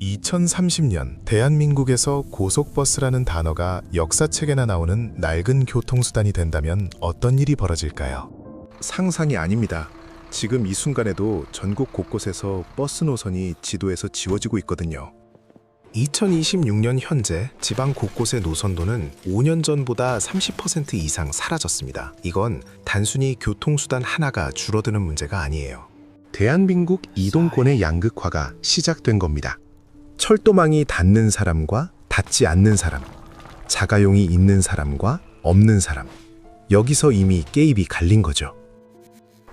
2030년 대한민국에서 고속버스라는 단어가 역사책에나 나오는 낡은 교통수단이 된다면 어떤 일이 벌어질까요? 상상이 아닙니다. 지금 이 순간에도 전국 곳곳에서 버스 노선이 지도에서 지워지고 있거든요. 2026년 현재 지방 곳곳의 노선도는 5년 전보다 30% 이상 사라졌습니다. 이건 단순히 교통수단 하나가 줄어드는 문제가 아니에요. 대한민국 이동권의 양극화가 시작된 겁니다. 철도망이 닿는 사람과 닿지 않는 사람, 자가용이 있는 사람과 없는 사람, 여기서 이미 게임이 갈린 거죠.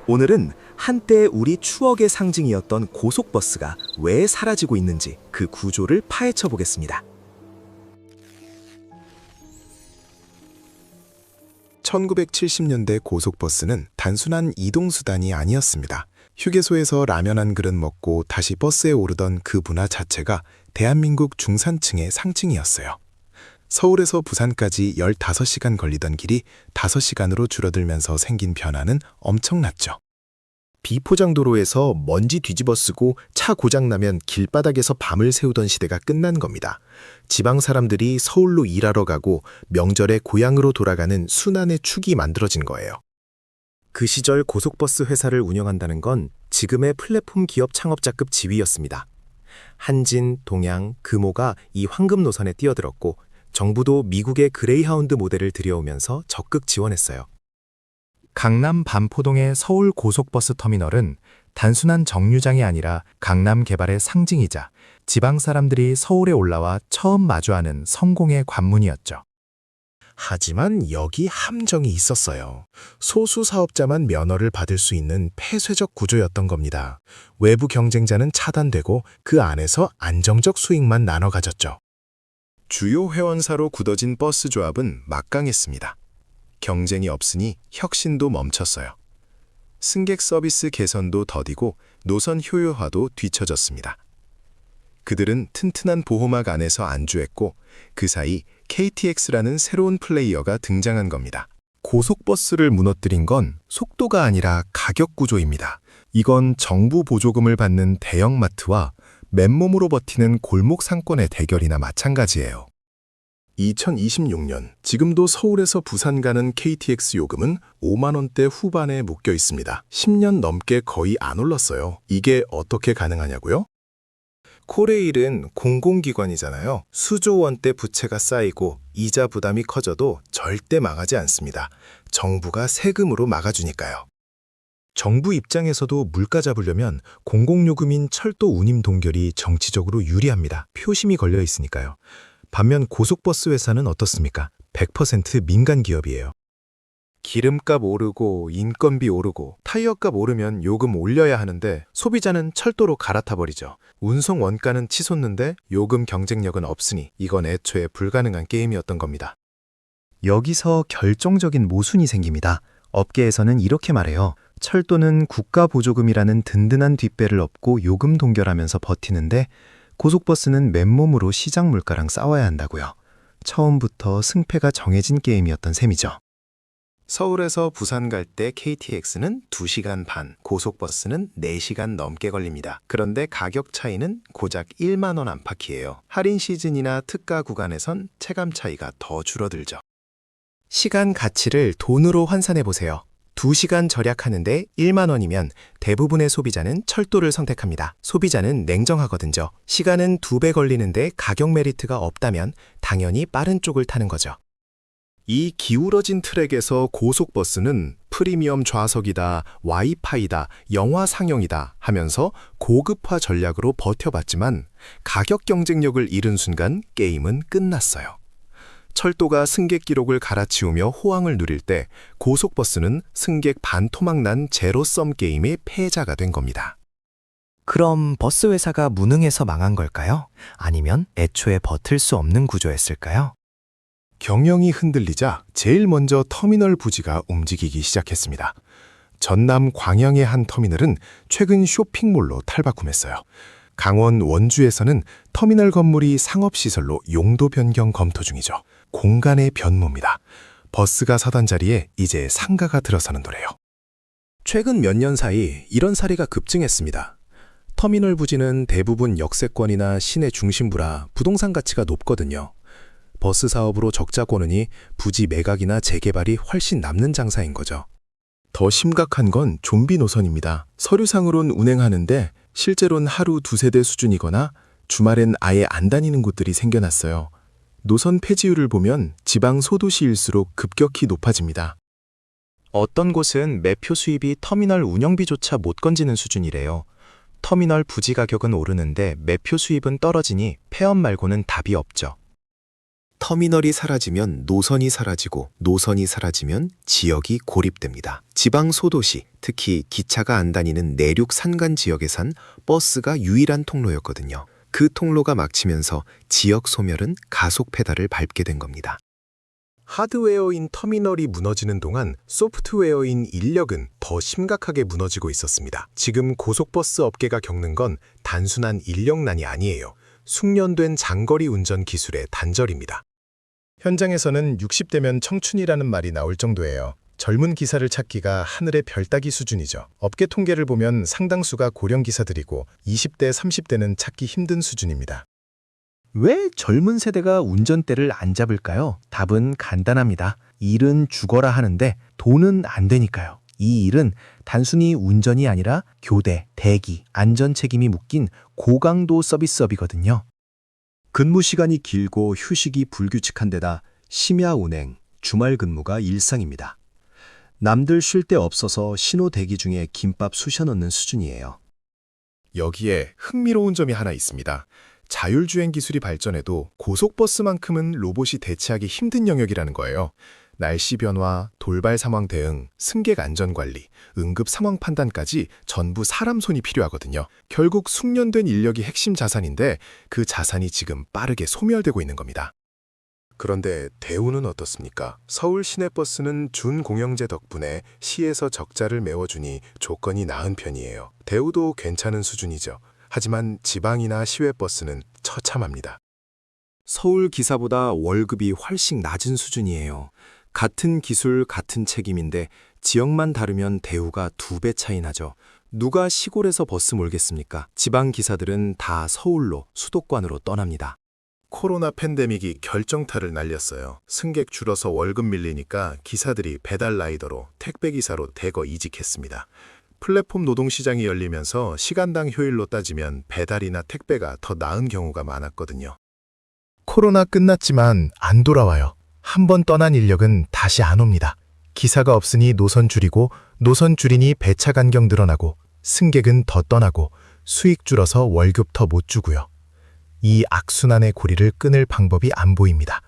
오늘은 한때 우리 추억의 상징이었던 고속버스가 왜 사라지고 있는지 그 구조를 파헤쳐 보겠습니다. 1970년대 고속버스는 단순한 이동수단이 아니었습니다. 휴게소에서 라면 한 그릇 먹고 다시 버스에 오르던 그 문화 자체가 대한민국 중산층의 상징이었어요. 서울에서 부산까지 15시간 걸리던 길이 5시간으로 줄어들면서 생긴 변화는 엄청났죠. 비포장도로에서 먼지 뒤집어 쓰고 차 고장나면 길바닥에서 밤을 새우던 시대가 끝난 겁니다. 지방 사람들이 서울로 일하러 가고 명절에 고향으로 돌아가는 순환의 축이 만들어진 거예요. 그 시절 고속버스 회사를 운영한다는 건 지금의 플랫폼 기업 창업자급 지위였습니다. 한진, 동양, 금호가 이 황금 노선에 뛰어들었고 정부도 미국의 그레이하운드 모델을 들여오면서 적극 지원했어요. 강남 반포동의 서울 고속버스 터미널은 단순한 정류장이 아니라 강남 개발의 상징이자 지방 사람들이 서울에 올라와 처음 마주하는 성공의 관문이었죠. 하지만 여기 함정이 있었어요. 소수 사업자만 면허를 받을 수 있는 폐쇄적 구조였던 겁니다. 외부 경쟁자는 차단되고 그 안에서 안정적 수익만 나눠 가졌죠. 주요 회원사로 굳어진 버스 조합은 막강했습니다. 경쟁이 없으니 혁신도 멈췄어요. 승객 서비스 개선도 더디고 노선 효율화도 뒤처졌습니다. 그들은 튼튼한 보호막 안에서 안주했고 그 사이 KTX라는 새로운 플레이어가 등장한 겁니다. 고속버스를 무너뜨린 건 속도가 아니라 가격 구조입니다. 이건 정부 보조금을 받는 대형마트와 맨몸으로 버티는 골목 상권의 대결이나 마찬가지예요. 2026년, 지금도 서울에서 부산 가는 KTX 요금은 5만 원대 후반에 묶여 있습니다. 10년 넘게 거의 안 올랐어요. 이게 어떻게 가능하냐고요? 코레일은 공공기관이잖아요. 수조 원대 부채가 쌓이고 이자 부담이 커져도 절대 망하지 않습니다. 정부가 세금으로 막아주니까요. 정부 입장에서도 물가 잡으려면 공공요금인 철도 운임 동결이 정치적으로 유리합니다. 표심이 걸려 있으니까요. 반면 고속버스 회사는 어떻습니까? 100% 민간 기업이에요. 기름값 오르고 인건비 오르고 타이어값 오르면 요금 올려야 하는데 소비자는 철도로 갈아타 버리죠. 운송 원가는 치솟는데 요금 경쟁력은 없으니 이건 애초에 불가능한 게임이었던 겁니다. 여기서 결정적인 모순이 생깁니다. 업계에서는 이렇게 말해요. 철도는 국가 보조금이라는 든든한 뒷배를 업고 요금 동결하면서 버티는데 고속버스는 맨몸으로 시장 물가랑 싸워야 한다고요. 처음부터 승패가 정해진 게임이었던 셈이죠. 서울에서 부산 갈 때 KTX는 2시간 반, 고속버스는 4시간 넘게 걸립니다. 그런데 가격 차이는 고작 1만 원 안팎이에요. 할인 시즌이나 특가 구간에선 체감 차이가 더 줄어들죠. 시간 가치를 돈으로 환산해 보세요. 2시간 절약하는데 1만 원이면 대부분의 소비자는 철도를 선택합니다. 소비자는 냉정하거든요. 시간은 2배 걸리는데 가격 메리트가 없다면 당연히 빠른 쪽을 타는 거죠. 이 기울어진 트랙에서 고속버스는 프리미엄 좌석이다, 와이파이다, 영화 상영이다 하면서 고급화 전략으로 버텨봤지만 가격 경쟁력을 잃은 순간 게임은 끝났어요. 철도가 승객 기록을 갈아치우며 호황을 누릴 때 고속버스는 승객 반토막 난 제로섬 게임의 패자가 된 겁니다. 그럼 버스 회사가 무능해서 망한 걸까요? 아니면 애초에 버틸 수 없는 구조였을까요? 경영이 흔들리자 제일 먼저 터미널 부지가 움직이기 시작했습니다. 전남 광양의 한 터미널은 최근 쇼핑몰로 탈바꿈했어요. 강원 원주에서는 터미널 건물이 상업시설로 용도 변경 검토 중이죠. 공간의 변모입니다. 버스가 서던 자리에 이제 상가가 들어서는 노래요. 최근 몇 년 사이 이런 사례가 급증했습니다. 터미널 부지는 대부분 역세권이나 시내 중심부라 부동산 가치가 높거든요. 버스 사업으로 적자 고느니 부지 매각이나 재개발이 훨씬 남는 장사인 거죠. 더 심각한 건 좀비 노선입니다. 서류상으론 운행하는데 실제로는 하루 두세 대 수준이거나 주말엔 아예 안 다니는 곳들이 생겨났어요. 노선 폐지율을 보면 지방 소도시일수록 급격히 높아집니다. 어떤 곳은 매표 수입이 터미널 운영비조차 못 건지는 수준이래요. 터미널 부지 가격은 오르는데 매표 수입은 떨어지니 폐업 말고는 답이 없죠. 터미널이 사라지면 노선이 사라지고 노선이 사라지면 지역이 고립됩니다. 지방 소도시, 특히 기차가 안 다니는 내륙 산간 지역에선 버스가 유일한 통로였거든요. 그 통로가 막히면서 지역 소멸은 가속 페달을 밟게 된 겁니다. 하드웨어인 터미널이 무너지는 동안 소프트웨어인 인력은 더 심각하게 무너지고 있었습니다. 지금 고속버스 업계가 겪는 건 단순한 인력난이 아니에요. 숙련된 장거리 운전 기술의 단절입니다. 현장에서는 60대면 청춘이라는 말이 나올 정도예요. 젊은 기사를 찾기가 하늘의 별 따기 수준이죠. 업계 통계를 보면 상당수가 고령 기사들이고 20대, 30대는 찾기 힘든 수준입니다. 왜 젊은 세대가 운전대를 안 잡을까요? 답은 간단합니다. 일은 죽어라 하는데 돈은 안 되니까요. 이 일은 단순히 운전이 아니라 교대, 대기, 안전 책임이 묶인 고강도 서비스업이거든요. 근무 시간이 길고 휴식이 불규칙한 데다 심야 운행, 주말 근무가 일상입니다. 남들 쉴 데 없어서 신호 대기 중에 김밥 쑤셔 넣는 수준이에요. 여기에 흥미로운 점이 하나 있습니다. 자율주행 기술이 발전해도 고속버스만큼은 로봇이 대체하기 힘든 영역이라는 거예요. 날씨 변화, 돌발 상황 대응, 승객 안전관리, 응급 상황 판단까지 전부 사람 손이 필요하거든요. 결국 숙련된 인력이 핵심 자산인데 그 자산이 지금 빠르게 소멸되고 있는 겁니다. 그런데 대우는 어떻습니까? 서울 시내버스는 준공영제 덕분에 시에서 적자를 메워주니 조건이 나은 편이에요. 대우도 괜찮은 수준이죠. 하지만 지방이나 시외버스는 처참합니다. 서울 기사보다 월급이 훨씬 낮은 수준이에요. 같은 기술, 같은 책임인데 지역만 다르면 대우가 2배 차이 나죠. 누가 시골에서 버스 몰겠습니까? 지방 기사들은 다 서울로, 수도권으로 떠납니다. 코로나 팬데믹이 결정타를 날렸어요. 승객 줄어서 월급 밀리니까 기사들이 배달 라이더로, 택배기사로 대거 이직했습니다. 플랫폼 노동시장이 열리면서 시간당 효율로 따지면 배달이나 택배가 더 나은 경우가 많았거든요. 코로나 끝났지만 안 돌아와요. 한번 떠난 인력은 다시 안 옵니다. 기사가 없으니 노선 줄이고 노선 줄이니 배차 간격 늘어나고 승객은 더 떠나고 수익 줄어서 월급 더 못 주고요. 이 악순환의 고리를 끊을 방법이 안 보입니다.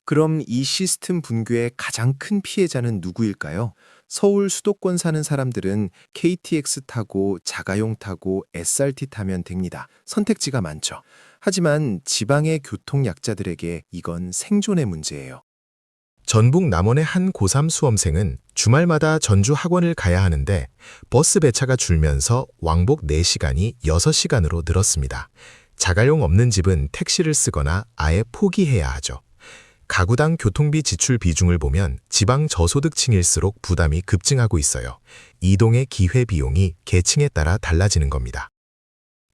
그럼 이 시스템 붕괴의 가장 큰 피해자는 누구일까요? 서울 수도권 사는 사람들은 KTX 타고 자가용 타고 SRT 타면 됩니다. 선택지가 많죠. 하지만 지방의 교통 약자들에게 이건 생존의 문제예요. 전북 남원의 한 고3 수험생은 주말마다 전주 학원을 가야 하는데 버스 배차가 줄면서 왕복 4시간이 6시간으로 늘었습니다. 자가용 없는 집은 택시를 쓰거나 아예 포기해야 하죠. 가구당 교통비 지출 비중을 보면 지방 저소득층일수록 부담이 급증하고 있어요. 이동의 기회비용이 계층에 따라 달라지는 겁니다.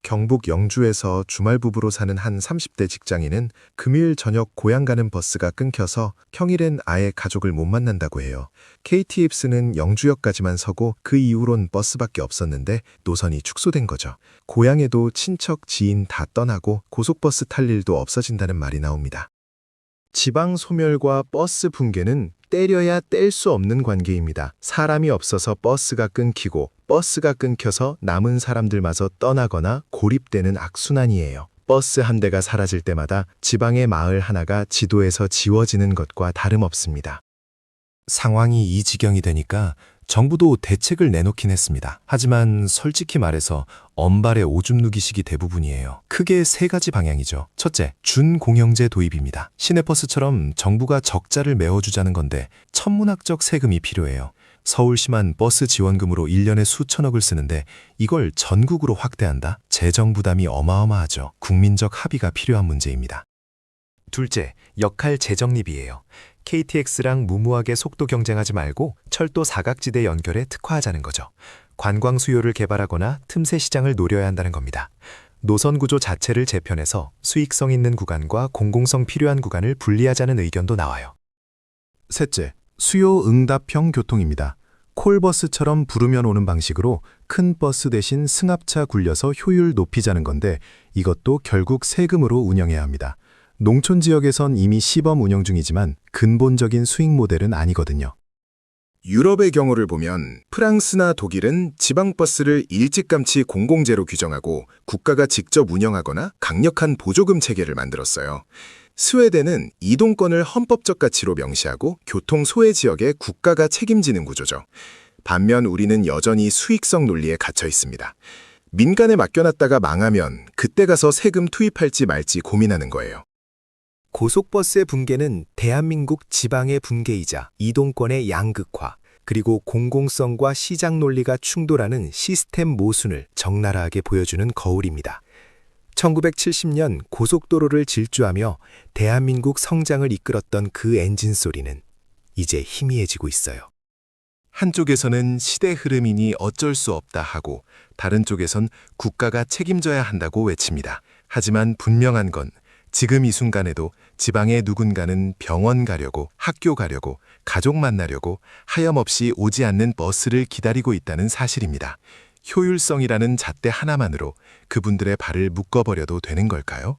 경북 영주에서 주말 부부로 사는 한 30대 직장인은 금요일 저녁 고향 가는 버스가 끊겨서 평일엔 아예 가족을 못 만난다고 해요. KTX는 영주역까지만 서고 그 이후론 버스밖에 없었는데 노선이 축소된 거죠. 고향에도 친척, 지인 다 떠나고 고속버스 탈 일도 없어진다는 말이 나옵니다. 지방 소멸과 버스 붕괴는 때려야 뗄 수 없는 관계입니다. 사람이 없어서 버스가 끊기고 버스가 끊겨서 남은 사람들마저 떠나거나 고립되는 악순환이에요. 버스 한 대가 사라질 때마다 지방의 마을 하나가 지도에서 지워지는 것과 다름없습니다. 상황이 이 지경이 되니까 정부도 대책을 내놓긴 했습니다. 하지만 솔직히 말해서 언발의 오줌 누기식이 대부분이에요. 크게 3가지 방향이죠. 첫째, 준공영제 도입입니다. 시내버스처럼 정부가 적자를 메워주자는 건데 천문학적 세금이 필요해요. 서울시만 버스 지원금으로 1년에 수천억을 쓰는데 이걸 전국으로 확대한다? 재정 부담이 어마어마하죠. 국민적 합의가 필요한 문제입니다. 둘째, 역할 재정립이에요. KTX랑 무모하게 속도 경쟁하지 말고 철도 사각지대 연결에 특화하자는 거죠. 관광 수요를 개발하거나 틈새 시장을 노려야 한다는 겁니다. 노선 구조 자체를 재편해서 수익성 있는 구간과 공공성 필요한 구간을 분리하자는 의견도 나와요. 셋째, 수요 응답형 교통입니다. 콜버스처럼 부르면 오는 방식으로 큰 버스 대신 승합차 굴려서 효율 높이자는 건데 이것도 결국 세금으로 운영해야 합니다. 농촌 지역에선 이미 시범 운영 중이지만 근본적인 수익 모델은 아니거든요. 유럽의 경우를 보면 프랑스나 독일은 지방버스를 일찌감치 공공재로 규정하고 국가가 직접 운영하거나 강력한 보조금 체계를 만들었어요. 스웨덴은 이동권을 헌법적 가치로 명시하고 교통 소외 지역에 국가가 책임지는 구조죠. 반면 우리는 여전히 수익성 논리에 갇혀 있습니다. 민간에 맡겨놨다가 망하면 그때 가서 세금 투입할지 말지 고민하는 거예요. 고속버스의 붕괴는 대한민국 지방의 붕괴이자 이동권의 양극화, 그리고 공공성과 시장 논리가 충돌하는 시스템 모순을 적나라하게 보여주는 거울입니다. 1970년 고속도로를 질주하며 대한민국 성장을 이끌었던 그 엔진 소리는 이제 희미해지고 있어요. 한쪽에서는 시대 흐름이니 어쩔 수 없다 하고 다른 쪽에선 국가가 책임져야 한다고 외칩니다. 하지만 분명한 건 지금 이 순간에도 지방의 누군가는 병원 가려고, 학교 가려고, 가족 만나려고 하염없이 오지 않는 버스를 기다리고 있다는 사실입니다. 효율성이라는 잣대 하나만으로 그분들의 발을 묶어버려도 되는 걸까요?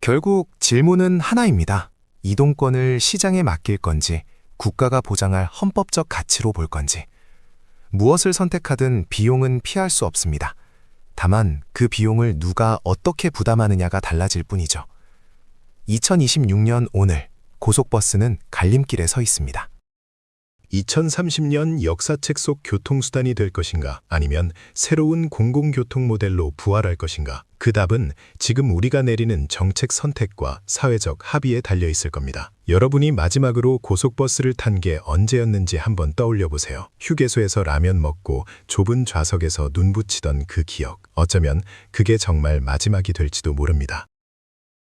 결국 질문은 하나입니다. 이동권을 시장에 맡길 건지, 국가가 보장할 헌법적 가치로 볼 건지. 무엇을 선택하든 비용은 피할 수 없습니다. 다만 그 비용을 누가 어떻게 부담하느냐가 달라질 뿐이죠. 2026년 오늘 고속버스는 갈림길에 서 있습니다. 2030년 역사책 속 교통수단이 될 것인가 아니면 새로운 공공교통 모델로 부활할 것인가 그 답은 지금 우리가 내리는 정책 선택과 사회적 합의에 달려 있을 겁니다. 여러분이 마지막으로 고속버스를 탄 게 언제였는지 한번 떠올려 보세요. 휴게소에서 라면 먹고 좁은 좌석에서 눈 붙이던 그 기억. 어쩌면 그게 정말 마지막이 될지도 모릅니다.